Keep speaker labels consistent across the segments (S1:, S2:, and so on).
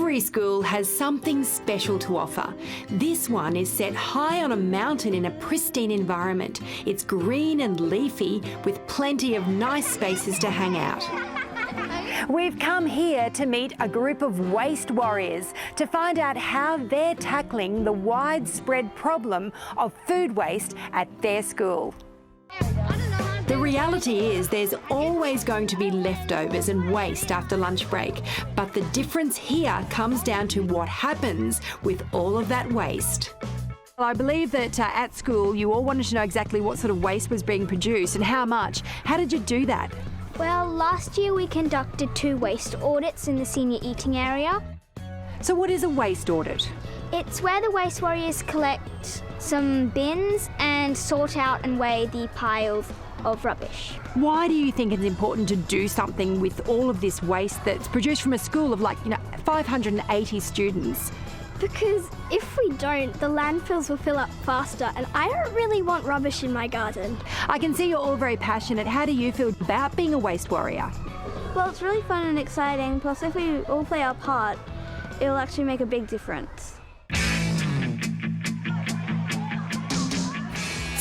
S1: Every school has something special to offer. This one is set high on a mountain in a pristine environment. It's green and leafy with plenty of nice spaces to hang out. We've come here to meet a group of waste warriors to find out how they're tackling the widespread problem of food waste at their school. The reality is there's always going to be leftovers and waste after lunch break, but the difference here comes down to what happens with all of that waste. Well, I believe that at school you all wanted to know exactly what sort of waste was being produced and how much. How did you do that?
S2: Well, last year we conducted 2 waste audits in the senior eating area.
S1: So what is a waste audit?
S2: It's where the waste warriors collect some bins and sort out and weigh the piles of rubbish.
S1: Why do you think it's important to do something with all of this waste that's produced from a school of 580 students?
S3: Because if we don't, the landfills will fill up faster, and I don't really want rubbish in my garden.
S1: I can see you're all very passionate. How do you feel about being a waste warrior?
S3: Well, it's really fun and exciting, plus if we all play our part, it'll actually make a big difference.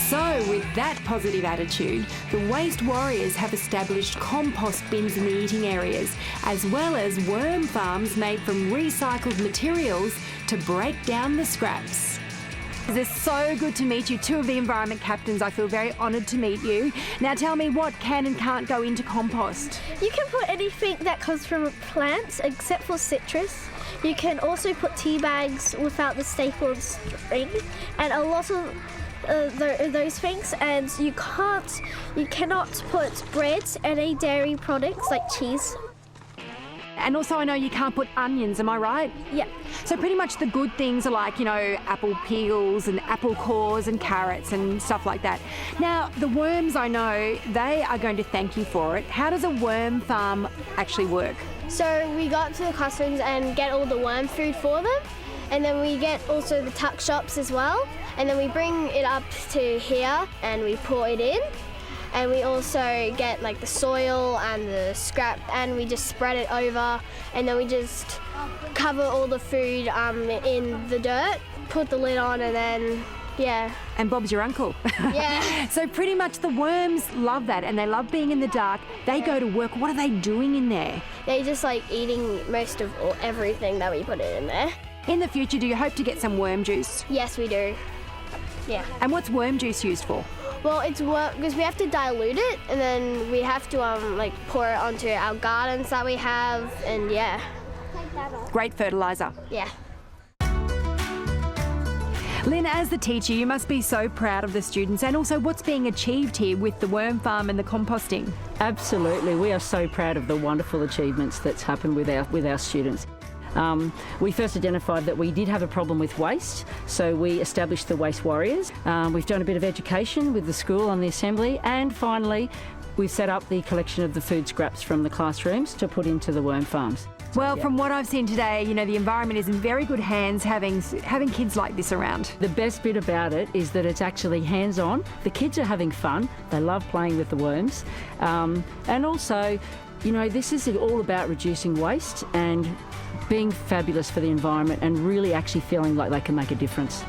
S1: So, with that positive attitude, the Waste Warriors have established compost bins in the eating areas, as well as worm farms made from recycled materials to break down the scraps. It's so good to meet you, 2 of the environment captains. I feel very honoured to meet you. Now tell me, what can and can't go into compost?
S3: You can put anything that comes from plants except for citrus. You can also put tea bags without the stapled string, and a lot of those things, and you cannot put bread and any dairy products like cheese.
S1: And also I know you can't put onions, am I right?
S3: Yeah.
S1: So pretty much the good things are like, apple peels and apple cores and carrots and stuff like that. Now, the worms, I know, they are going to thank you for it. How does a worm farm actually work?
S4: So we go up to the classrooms and get all the worm food for them, and then we get also the tuck shops as well, and then we bring it up to here and we pour it in, and we also get the soil and the scrap, and we just spread it over, and then we just cover all the food in the dirt, put the lid on, and then yeah.
S1: And Bob's your uncle.
S4: Yeah.
S1: So pretty much the worms love that, and they love being in the dark. They go to work. What are they doing in there?
S4: They just eating most of everything that we put in there.
S1: In the future, do you hope to get some worm juice?
S4: Yes, we do. Yeah.
S1: And what's worm juice used for?
S4: Well, it's because we have to dilute it, and then we have to pour it onto our gardens that we have, and yeah.
S1: Great fertiliser.
S4: Yeah.
S1: Lynn, as the teacher, you must be so proud of the students and also what's being achieved here with the worm farm and the composting.
S5: Absolutely. We are so proud of the wonderful achievements that's happened with our students. We first identified that we did have a problem with waste, so we established the Waste Warriors. We've done a bit of education with the school on the assembly, and finally we've set up the collection of the food scraps from the classrooms to put into the worm farms.
S1: Well, from what I've seen today, the environment is in very good hands having kids like this around.
S5: The best bit about it is that it's actually hands-on. The kids are having fun. They love playing with the worms. And also, this is all about reducing waste and being fabulous for the environment and really actually feeling like they can make a difference.